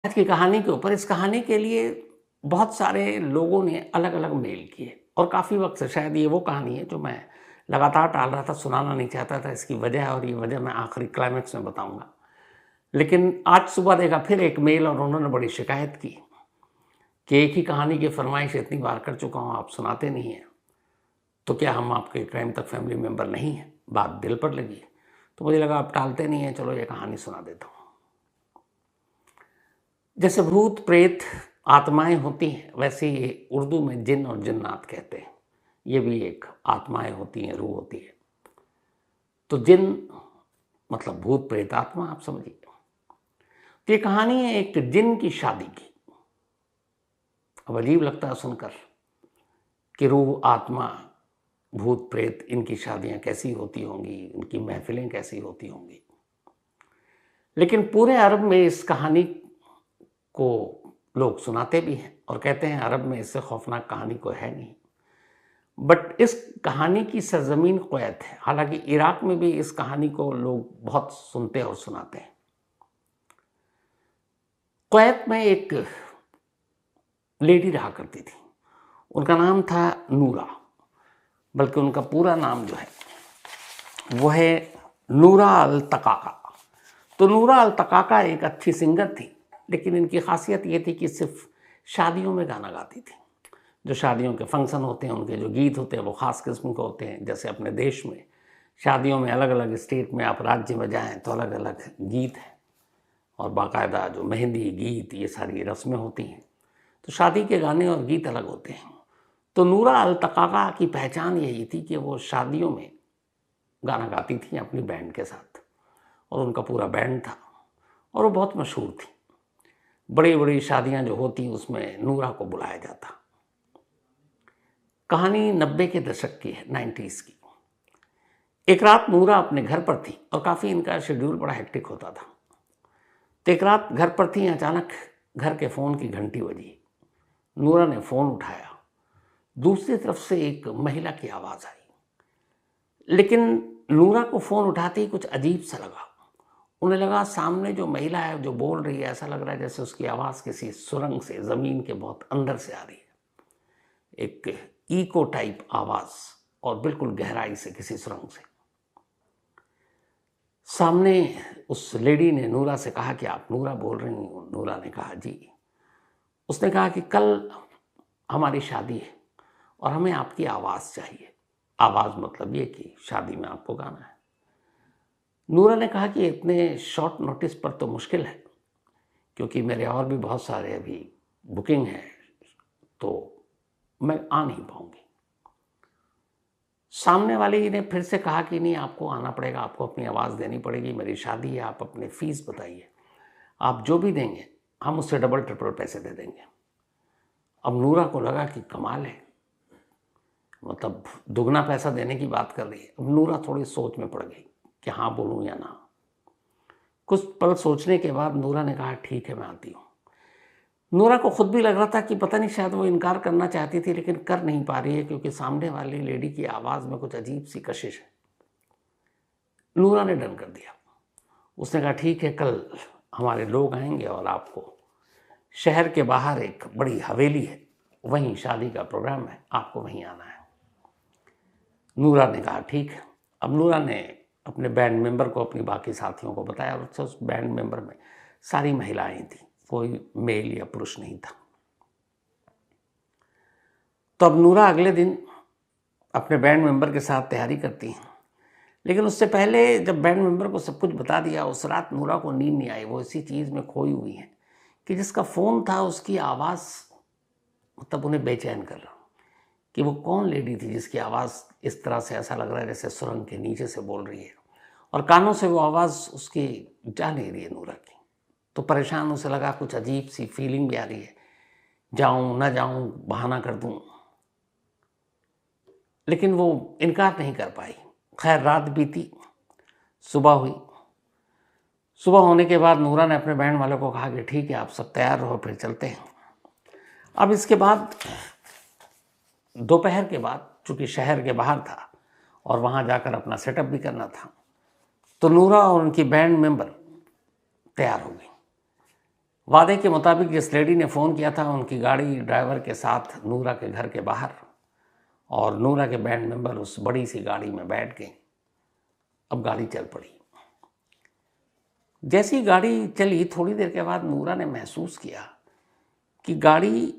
आज की कहानी के ऊपर इस कहानी के लिए बहुत सारे लोगों ने अलग-अलग मेल किए और काफ़ी वक़्त से शायद ये वो कहानी है जो मैं लगातार टाल रहा था, सुनाना नहीं चाहता था। इसकी वजह और ये वजह मैं आखिरी क्लाइमेक्स में बताऊँगा। लेकिन आज सुबह देखा फिर एक मेल और उन्होंने बड़ी शिकायत की कि एक ही कहानी की फ़रमाइश इतनी बार कर चुका हूँ, आप सुनाते नहीं हैं। तो क्या हम आपके क्राइम तक फैमिली मेंबर नहीं हैं? बात दिल पर लगी। तो मुझे लगा आप टालते नहीं हैं, चलो ये कहानी सुना देता हूँ। जैसे भूत, प्रेत, आत्माएँ होती हैं, वैसे ही उर्दू में जिन और जिन्नात कहते हैं। ये भी एक आत्माएँ होती हैं, रूह होती है। तो जिन मतलब भूत, प्रेत, आत्मा आप समझिए। तो ये कहानी है एक जिन की शादी की। अब अजीब लगता है सुनकर कि रूह, आत्मा, भूत, प्रेत इनकी शादियाँ कैसी होती होंगी, इनकी महफ़िलें कैसी होती होंगी। लेकिन पूरे अरब में इस कहानी को लोग सुनाते भी हैं और कहते हैं अरब में इससे खौफनाक कहानी कोई है नहीं। बट इस कहानी की सरजमीन कुवैत है। हालांकि इराक में भी इस कहानी को लोग बहुत सुनते और सुनाते हैं। कुवैत में एक लेडी रहा करती थी। उनका नाम था नूरा, बल्कि उनका पूरा नाम जो है वो है नूरा अल तकाका। तो नूरा अल तकाका एक अच्छी सिंगर थी, लेकिन इनकी खासियत ये थी कि सिर्फ शादियों में गाना गाती थी। जो शादियों के फंक्शन होते हैं, उनके जो गीत होते हैं वो ख़ास किस्म के होते हैं। जैसे अपने देश में शादियों में अलग अलग स्टेट में आप राज्य में जाएं तो अलग अलग गीत हैं और बाकायदा जो मेहंदी गीत ये सारी रस्में होती हैं। तो शादी के गाने और गीत अलग होते हैं। तो नूरा अल तकाका की पहचान यही थी कि वो शादियों में गाना गाती थी अपनी बैंड के साथ, और उनका पूरा बैंड था और वो बहुत मशहूर थी। बड़ी बड़ी शादियां जो होती उसमें नूरा को बुलाया जाता। कहानी 90 के दशक की है, 90s की। एक रात नूरा अपने घर पर थी और काफ़ी इनका शेड्यूल बड़ा हेक्टिक होता था। तो एक रात घर पर थी, अचानक घर के फ़ोन की घंटी बजी। नूरा ने फ़ोन उठाया। दूसरी तरफ से एक महिला की आवाज़ आई, लेकिन नूरा को फ़ोन उठाते ही कुछ अजीब सा लगा। उन्हें लगा सामने जो महिला है जो बोल रही है, ऐसा लग रहा है जैसे उसकी आवाज़ किसी सुरंग से, ज़मीन के बहुत अंदर से आ रही है। एक इको टाइप आवाज़ और बिल्कुल गहराई से किसी सुरंग से। सामने उस लेडी ने नूरा से कहा कि आप नूरा बोल रही हो? नूरा ने कहा जी। उसने कहा कि कल हमारी शादी है और हमें आपकी आवाज़ चाहिए। आवाज़ मतलब ये कि शादी में आपको गाना है। नूरा ने कहा कि इतने शॉर्ट नोटिस पर तो मुश्किल है, क्योंकि मेरे और भी बहुत सारे अभी बुकिंग है, तो मैं आ नहीं पाऊंगी। सामने वाले ने फिर से कहा कि नहीं, आपको आना पड़ेगा, आपको अपनी आवाज़ देनी पड़ेगी, मेरी शादी है, आप अपने फीस बताइए, आप जो भी देंगे हम उससे डबल ट्रिपल पैसे दे देंगे। अब नूरा को लगा कि कमाल है, मतलब दुगना पैसा देने की बात कर रही है। अब नूरा थोड़ी सोच में पड़ गई कि हाँ बोलूँ या ना। कुछ पल सोचने के बाद नूरा ने कहा ठीक है मैं आती हूँ। नूरा को खुद भी लग रहा था कि पता नहीं शायद वो इनकार करना चाहती थी लेकिन कर नहीं पा रही है, क्योंकि सामने वाली लेडी की आवाज़ में कुछ अजीब सी कशिश है। नूरा ने डन कर दिया। उसने कहा ठीक है, कल हमारे लोग आएंगे और आपको शहर के बाहर एक बड़ी हवेली है, वहीं शादी का प्रोग्राम है, आपको वहीं आना है। नूरा ने कहा ठीक है। अब नूरा ने अपने बैंड मेंबर को, अपनी बाकी साथियों को बताया और उस बैंड मेंबर में सारी महिलाएं थीं, कोई मेल या पुरुष नहीं था। तो अब नूरा अगले दिन अपने बैंड मेंबर के साथ तैयारी करती हैं, लेकिन उससे पहले जब बैंड मेंबर को सब कुछ बता दिया, उस रात नूरा को नींद नहीं आई। वो इसी चीज़ में खोई हुई है कि जिसका फ़ोन था उसकी आवाज़ मतलब उन्हें बेचैन कर रहा, कि वो कौन लेडी थी जिसकी आवाज़ इस तरह से ऐसा लग रहा है जैसे सुरंग के नीचे से बोल रही है, और कानों से वो आवाज़ उसकी जा नहीं रही है नूरा की। तो परेशान उसे लगा, कुछ अजीब सी फीलिंग भी आ रही है, जाऊँ ना जाऊँ, बहाना कर दूँ, लेकिन वो इनकार नहीं कर पाई। खैर रात बीती, सुबह हुई। सुबह होने के बाद नूरा ने अपने बैंड वालों को कहा कि ठीक है आप सब तैयार रहो, फिर चलते हैं। अब इसके बाद दोपहर के बाद, चूंकि शहर के बाहर था और वहाँ जाकर अपना सेटअप भी करना था, तो नूरा और उनकी बैंड मेंबर तैयार हो गई। वादे के मुताबिक जिस लेडी ने फ़ोन किया था उनकी गाड़ी ड्राइवर के साथ नूरा के घर के बाहर, और नूरा के बैंड मेंबर उस बड़ी सी गाड़ी में बैठ गए। अब गाड़ी चल पड़ी। जैसी गाड़ी चली, थोड़ी देर के बाद नूरा ने महसूस किया कि गाड़ी,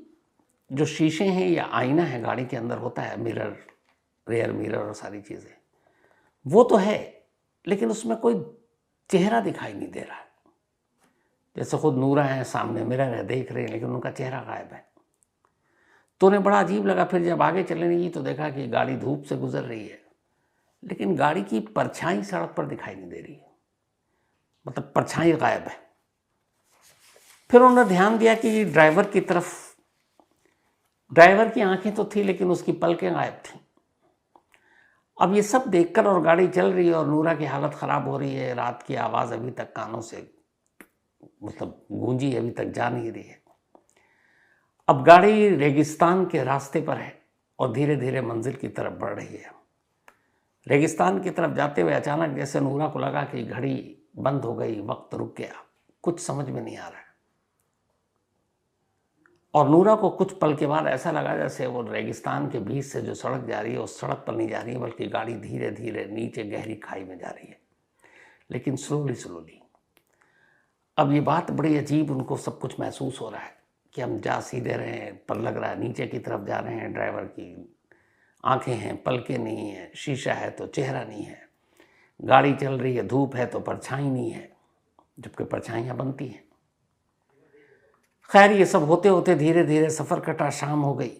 जो शीशे हैं या आईना है गाड़ी के अंदर होता है, मिरर, रेयर मिरर और सारी चीज़ें, वो तो है, लेकिन उसमें कोई चेहरा दिखाई नहीं दे रहा है। जैसे खुद नूरा है, सामने मिरर है, देख रहे हैं, लेकिन उनका चेहरा गायब है। तो उन्हें बड़ा अजीब लगा। फिर जब आगे चलने लगी तो देखा कि गाड़ी धूप से गुजर रही है, लेकिन गाड़ी की परछाई सड़क पर दिखाई नहीं दे रही है, मतलब परछाई गायब है। फिर उन्होंने ध्यान दिया कि ड्राइवर की तरफ, ड्राइवर की आंखें तो थी लेकिन उसकी पलकें गायब थी। अब ये सब देखकर, और गाड़ी चल रही है और नूरा की हालत ख़राब हो रही है, रात की आवाज़ अभी तक कानों से मतलब गूंजी अभी तक जा नहीं रही है। अब गाड़ी रेगिस्तान के रास्ते पर है और धीरे धीरे मंजिल की तरफ बढ़ रही है। रेगिस्तान की तरफ जाते हुए अचानक जैसे नूरा को लगा कि घड़ी बंद हो गई, वक्त रुक गया, कुछ समझ में नहीं आ रहा है। और नूरा को कुछ पल के बाद ऐसा लगा जैसे वो रेगिस्तान के बीच से जो सड़क जा रही है उस सड़क पर नहीं जा रही है, बल्कि गाड़ी धीरे धीरे नीचे गहरी खाई में जा रही है, लेकिन स्लोली स्लोली। अब ये बात बड़ी अजीब, उनको सब कुछ महसूस हो रहा है कि हम जा सीधे रहे हैं, पर लग रहा है नीचे की तरफ जा रहे हैं। ड्राइवर की आंखें हैं, पलकें नहीं हैं, शीशा है तो चेहरा नहीं है, गाड़ी चल रही है, धूप है तो परछाई नहीं है, जबकि परछाइयाँ बनती हैं। खैर, ये सब होते होते धीरे धीरे सफ़र कटा, शाम हो गई।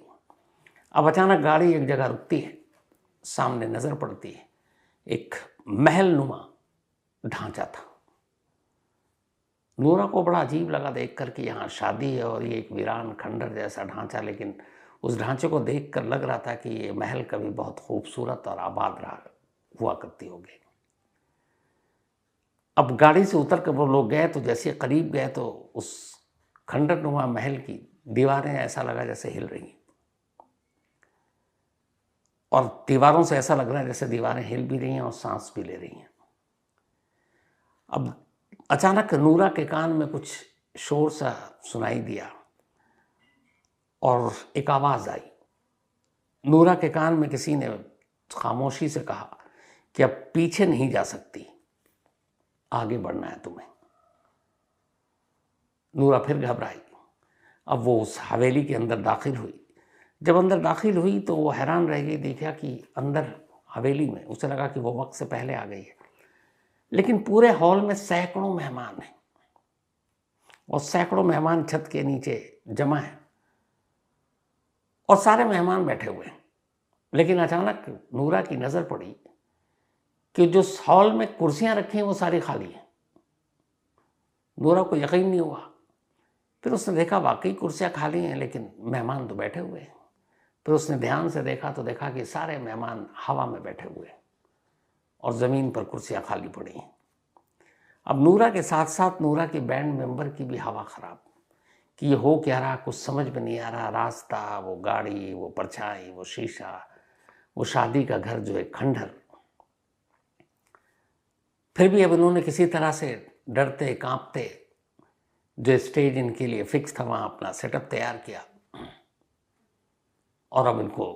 अब अचानक गाड़ी एक जगह रुकती है, सामने नज़र पड़ती है एक महल नुमा ढांचा था। नूरा को बड़ा अजीब लगा देखकर कि यहाँ शादी है और ये एक वीरान खंडर जैसा ढांचा, लेकिन उस ढांचे को देखकर लग रहा था कि ये महल कभी बहुत खूबसूरत और आबाद रहा हुआ करती होगी। अब गाड़ी से उतर कर वो लोग गए, तो जैसे करीब गए तो उस खंडरनुमा महल की दीवारें ऐसा लगा जैसे हिल रही हैं, और दीवारों से ऐसा लग रहा है जैसे दीवारें हिल भी रही हैं और सांस भी ले रही हैं। अब अचानक नूरा के कान में कुछ शोर सा सुनाई दिया और एक आवाज़ आई। नूरा के कान में किसी ने खामोशी से कहा कि अब पीछे नहीं जा सकती, आगे बढ़ना है तुम्हें। नूरा फिर घबराई। अब वो उस हवेली के अंदर दाखिल हुई। जब अंदर दाखिल हुई तो वो हैरान रह गई, देखा कि अंदर हवेली में उसे लगा कि वो वक्त से पहले आ गई है, लेकिन पूरे हॉल में सैकड़ों मेहमान हैं और सैकड़ों मेहमान छत के नीचे जमा हैं और सारे मेहमान बैठे हुए हैं। लेकिन अचानक नूरा की नज़र पड़ी कि जो हॉल में कुर्सियां रखी हैं वो सारी खाली हैं। नूरा को यकीन नहीं हुआ। फिर उसने देखा वाकई कुर्सियां खाली हैं, लेकिन मेहमान तो बैठे हुए हैं। फिर उसने ध्यान से देखा तो देखा कि सारे मेहमान हवा में बैठे हुए हैं और ज़मीन पर कुर्सियां खाली पड़ी हैं। अब नूरा के साथ साथ नूरा के बैंड मेंबर की भी हवा ख़राब कि ये हो क्या रहा, कुछ समझ में नहीं आ रहा। रास्ता, वो गाड़ी, वो परछाई, वो शीशा, वो शादी का घर जो एक खंडर। फिर भी अब इन्होंने किसी तरह से डरते कांपते, जो स्टेज इनके लिए फिक्स था वहाँ अपना सेटअप तैयार किया और अब इनको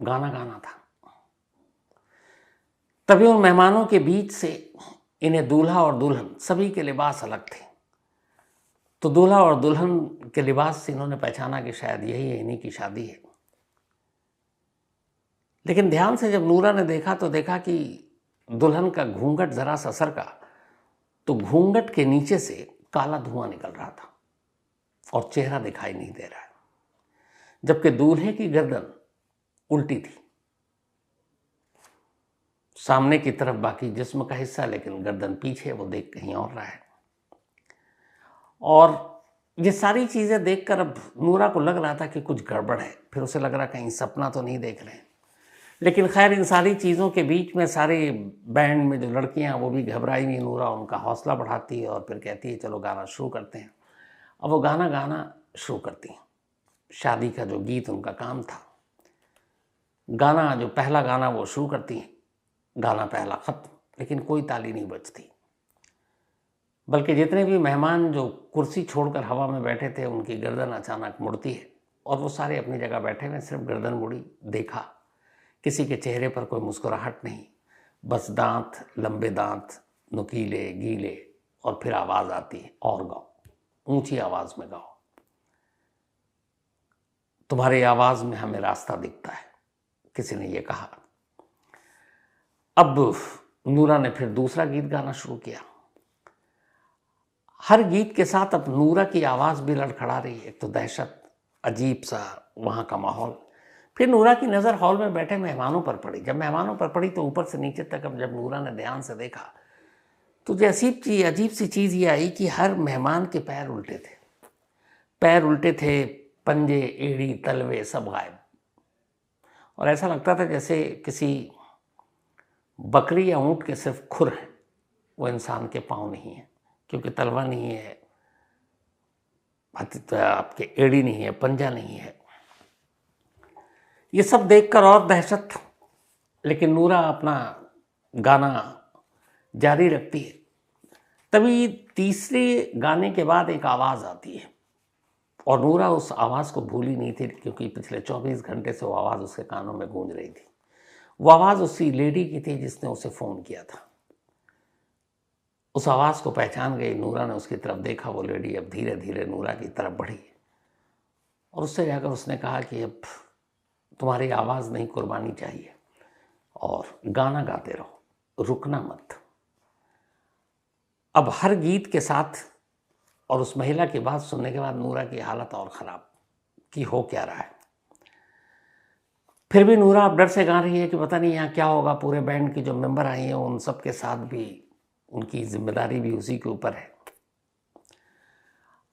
गाना गाना था। तभी उन मेहमानों के बीच से इन्हें दूल्हा और दुल्हन, सभी के लिबास अलग थे, तो दूल्हा और दुल्हन के लिबास से इन्होंने पहचाना कि शायद यही है, इन्हीं की शादी है। लेकिन ध्यान से जब नूरा ने देखा तो देखा कि दुल्हन का घूंघट जरा सा सरका तो घूंघट के नीचे से काला धुआं निकल रहा था और चेहरा दिखाई नहीं दे रहा है, जबकि दूल्हे की गर्दन उल्टी थी, सामने की तरफ बाकी जिस्म का हिस्सा, लेकिन गर्दन पीछे, वो देख कहीं और रहा है। और ये सारी चीज़ें देखकर अब नूरा को लग रहा था कि कुछ गड़बड़ है। फिर उसे लग रहा कहीं सपना तो नहीं देख रहे हैं। लेकिन खैर, इन सारी चीज़ों के बीच में सारे बैंड में जो लड़कियां, वो भी घबराई नहीं। नूरा उनका हौसला बढ़ाती है और फिर कहती है चलो गाना शुरू करते हैं। अब वो गाना गाना शुरू करती हैं। शादी का जो गीत उनका काम था, गाना जो पहला गाना वो शुरू करती हैं। गाना पहला ख़त्म, लेकिन कोई ताली नहीं बजती। बल्कि जितने भी मेहमान जो कुर्सी छोड़कर हवा में बैठे थे, उनकी गर्दन अचानक मुड़ती है और वो सारे अपनी जगह बैठे हुए, सिर्फ गर्दन मुड़ी, देखा। किसी के चेहरे पर कोई मुस्कुराहट नहीं, बस दांत, लंबे दांत, नुकीले, गीले, और फिर आवाज़ आती है, और गाओ, ऊंची आवाज़ में गाओ, तुम्हारी आवाज़ में हमें रास्ता दिखता है, किसी ने ये कहा। अब नूरा ने फिर दूसरा गीत गाना शुरू किया। हर गीत के साथ अब नूरा की आवाज़ भी लड़खड़ा रही है। एक तो दहशत, अजीब सा वहाँ का माहौल। फिर नूरा की नज़र हॉल में बैठे मेहमानों पर पड़ी। जब मेहमानों पर पड़ी तो ऊपर से नीचे तक अब जब नूरा ने ध्यान से देखा तो जो अजीब सी चीज़ ये आई कि हर मेहमान के पैर उल्टे थे, पैर उल्टे थे, पंजे, एड़ी, तलवे सब गायब। और ऐसा लगता था जैसे किसी बकरी या ऊँट के सिर्फ खुर हैं, वो इंसान के पाँव नहीं है, क्योंकि तलवा नहीं है, आपके एड़ी नहीं है, पंजा नहीं है। ये सब देखकर और दहशत, लेकिन नूरा अपना गाना जारी रखती है। तभी तीसरे गाने के बाद एक आवाज़ आती है और नूरा उस आवाज़ को भूली नहीं थी, क्योंकि पिछले 24 घंटे से वो आवाज़ उसके कानों में गूंज रही थी। वो आवाज़ उसी लेडी की थी जिसने उसे फ़ोन किया था। उस आवाज़ को पहचान गई नूरा ने, उसकी तरफ देखा। वो लेडी अब धीरे धीरे नूरा की तरफ बढ़ी और उससे जाकर उसने कहा कि अब तुम्हारी आवाज़ नहीं कुर्बानी चाहिए, और गाना गाते रहो, रुकना मत। अब हर गीत के साथ और उस महिला की बात सुनने के बाद नूरा की हालत और ख़राब कि हो क्या रहा है। फिर भी नूरा अब डर से गा रही है कि पता नहीं यहाँ क्या होगा। पूरे बैंड की जो मेंबर आई हैं उन सब के साथ भी उनकी जिम्मेदारी भी उसी के ऊपर है।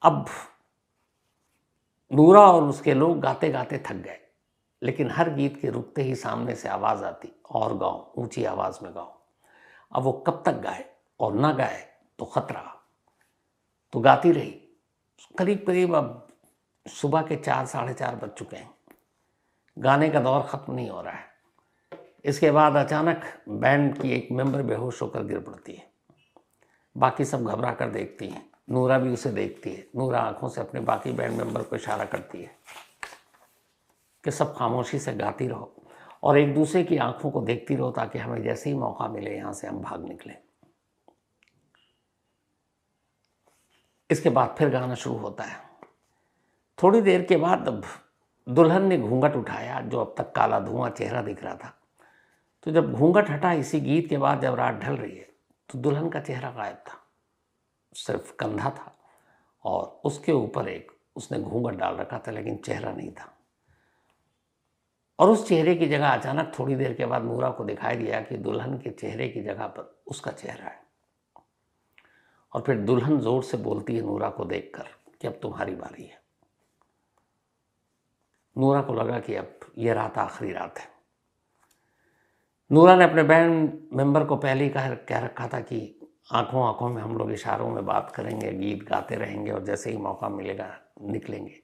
अब नूरा और उसके लोग गाते गाते थक गए, लेकिन हर गीत के रुकते ही सामने से आवाज़ आती, और गाओ, ऊंची आवाज़ में गाओ। अब वो कब तक गाए, और ना गाए तो खतरा। तो गाती रही। करीब करीब अब सुबह के 4, 4:30 बज चुके हैं। गाने का दौर ख़त्म नहीं हो रहा है। इसके बाद अचानक बैंड की एक मेंबर बेहोश होकर गिर पड़ती है। बाकी सब घबरा कर देखती हैं, नूरा भी उसे देखती है। नूरा आंखों से अपने बाकी बैंड मेंबर को इशारा करती है कि सब खामोशी से गाती रहो और एक दूसरे की आंखों को देखती रहो, ताकि हमें जैसे ही मौका मिले यहाँ से हम भाग निकलें। इसके बाद फिर गाना शुरू होता है। थोड़ी देर के बाद अब दुल्हन ने घूंघट उठाया, जो अब तक काला धुआं चेहरा दिख रहा था। तो जब घूंघट हटा इसी गीत के बाद, जब रात ढल रही है, तो दुल्हन का चेहरा गायब था, सिर्फ कंधा था और उसके ऊपर एक उसने घूंघट डाल रखा था, लेकिन चेहरा नहीं था। और उस चेहरे की जगह अचानक थोड़ी देर के बाद नूरा को दिखाई दिया कि दुल्हन के चेहरे की जगह पर उसका चेहरा है। और फिर दुल्हन जोर से बोलती है नूरा को देखकर कि अब तुम्हारी बारी है। नूरा को लगा कि अब ये रात आखिरी रात है। नूरा ने अपने बैंड मेंबर को पहले ही कह रखा था कि आंखों आंखों में हम लोग इशारों में बात करेंगे, गीत गाते रहेंगे और जैसे ही मौका मिलेगा निकलेंगे।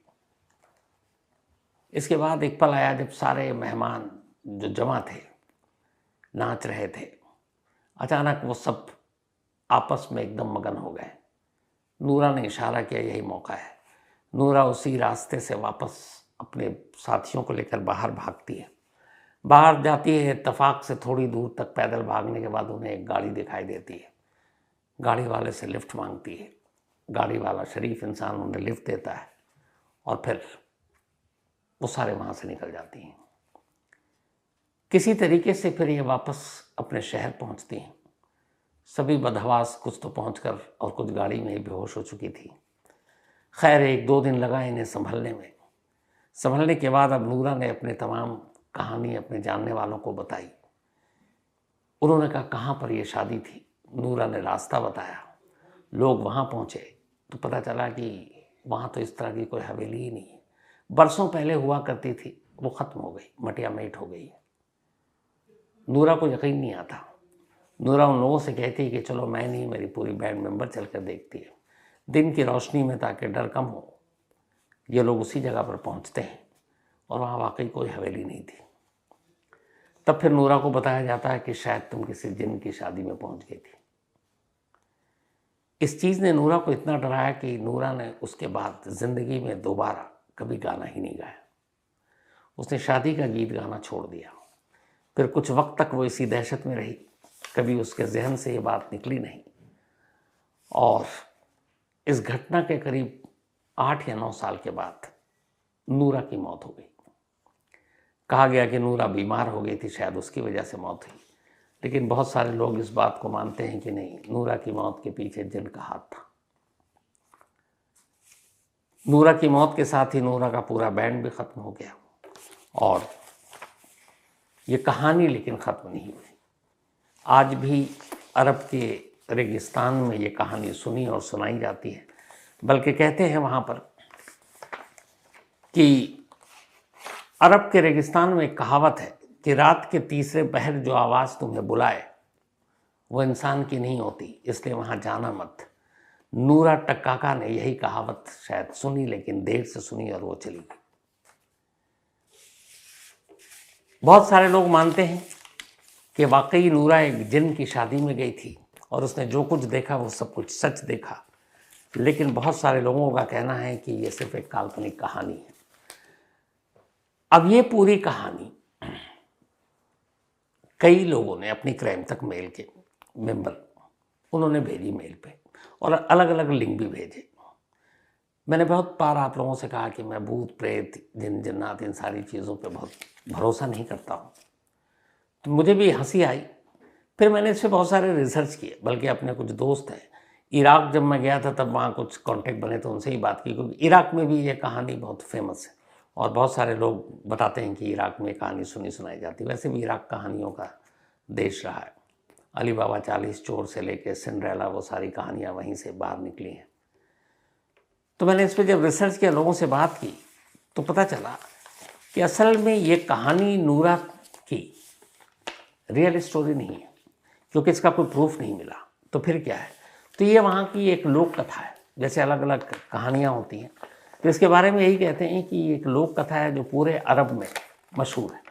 इसके बाद एक पल आया जब सारे मेहमान जो जमा थे, नाच रहे थे, अचानक वो सब आपस में एकदम मगन हो गए। नूरा ने इशारा किया, यही मौका है। नूरा उसी रास्ते से वापस अपने साथियों को लेकर बाहर भागती है। बाहर जाती है, इत्तेफाक से थोड़ी दूर तक पैदल भागने के बाद उन्हें एक गाड़ी दिखाई देती है। गाड़ी वाले से लिफ्ट मांगती है। गाड़ी वाला शरीफ इंसान उन्हें लिफ्ट देता है और फिर वो सारे वहाँ से निकल जाती हैं। किसी तरीके से फिर ये वापस अपने शहर पहुँचती हैं। सभी बदहवास, कुछ तो पहुँचकर और कुछ गाड़ी में ही बेहोश हो चुकी थी। खैर 1-2 दिन लगा इन्हें संभलने के बाद अब नूरा ने अपने तमाम कहानी अपने जानने वालों को बताई। उन्होंने कहा कहाँ पर ये शादी थी। नूरा ने रास्ता बताया। लोग वहाँ पहुँचे तो पता चला कि वहाँ तो इस तरह की कोई हवेली ही नहीं है। बरसों पहले हुआ करती थी, वो ख़त्म हो गई, मटिया मेट हो गई। नूरा को यकीन नहीं आता। नूरा उन लोगों से कहती है कि चलो मैं नहीं, मेरी पूरी बैंड मेंबर चल कर देखती है। दिन की रोशनी में, ताकि डर कम हो, ये लोग उसी जगह पर पहुंचते हैं और वहाँ वाकई कोई हवेली नहीं थी। तब फिर नूरा को बताया जाता है कि शायद तुम किसी जिन की शादी में पहुंच गई थी। इस चीज़ ने नूरा को इतना डराया कि नूरा ने उसके बाद ज़िंदगी में दोबारा कभी गाना ही नहीं गाया। उसने शादी का गीत गाना छोड़ दिया। फिर कुछ वक्त तक वो इसी दहशत में रही, कभी उसके जहन से ये बात निकली नहीं। और इस घटना के करीब 8 या 9 साल के बाद नूरा की मौत हो गई। कहा गया कि नूरा बीमार हो गई थी, शायद उसकी वजह से मौत हुई, लेकिन बहुत सारे लोग इस बात को मानते हैं कि नहीं, नूरा की मौत के पीछे जिन का हाथ था। नूरा की मौत के साथ ही नूरा का पूरा बैंड भी ख़त्म हो गया और ये कहानी लेकिन ख़त्म नहीं हुई। आज भी अरब के रेगिस्तान में ये कहानी सुनी और सुनाई जाती है। बल्कि कहते हैं वहाँ पर कि अरब के रेगिस्तान में एक कहावत है कि रात के तीसरे पहर जो आवाज़ तुम्हें बुलाए वो इंसान की नहीं होती, इसलिए वहाँ जाना मत। नूरा टक्काका ने यही कहावत शायद सुनी, लेकिन देर से सुनी और वो चली गई। बहुत सारे लोग मानते हैं कि वाकई नूरा एक जिन की शादी में गई थी और उसने जो कुछ देखा वो सब कुछ सच देखा, लेकिन बहुत सारे लोगों का कहना है कि ये सिर्फ एक काल्पनिक कहानी है। अब ये पूरी कहानी कई लोगों ने अपनी क्राइम तक मेल के मेंबर उन्होंने भेजी मेल पे और अलग अलग लिंक भी भेजे। मैंने बहुत बार आप लोगों से कहा कि मैं भूत प्रेत जिन जन्नात इन सारी चीज़ों पे बहुत भरोसा नहीं करता हूँ, तो मुझे भी हंसी आई। फिर मैंने इस पर बहुत सारे रिसर्च किए, बल्कि अपने कुछ दोस्त हैं इराक, जब मैं गया था तब वहाँ कुछ कांटेक्ट बने तो उनसे ही बात की, क्योंकि इराक में भी ये कहानी बहुत फेमस है और बहुत सारे लोग बताते हैं कि इराक में कहानी सुनी सुनाई जाती है। वैसे भी इराक कहानियों का देश रहा है। अली बाबा 40 चोर से लेकर सिंड्रेला, वो सारी कहानियाँ वहीं से बाहर निकली हैं। तो मैंने इस पर जब रिसर्च किया, लोगों से बात की, तो पता चला कि असल में ये कहानी नूरा की रियल स्टोरी नहीं है, क्योंकि इसका कोई प्रूफ नहीं मिला। तो फिर क्या है? तो ये वहाँ की एक लोक कथा है। जैसे अलग अलग कहानियाँ होती हैं, तो इसके बारे में यही कहते हैं कि एक लोक कथा है जो पूरे अरब में मशहूर है।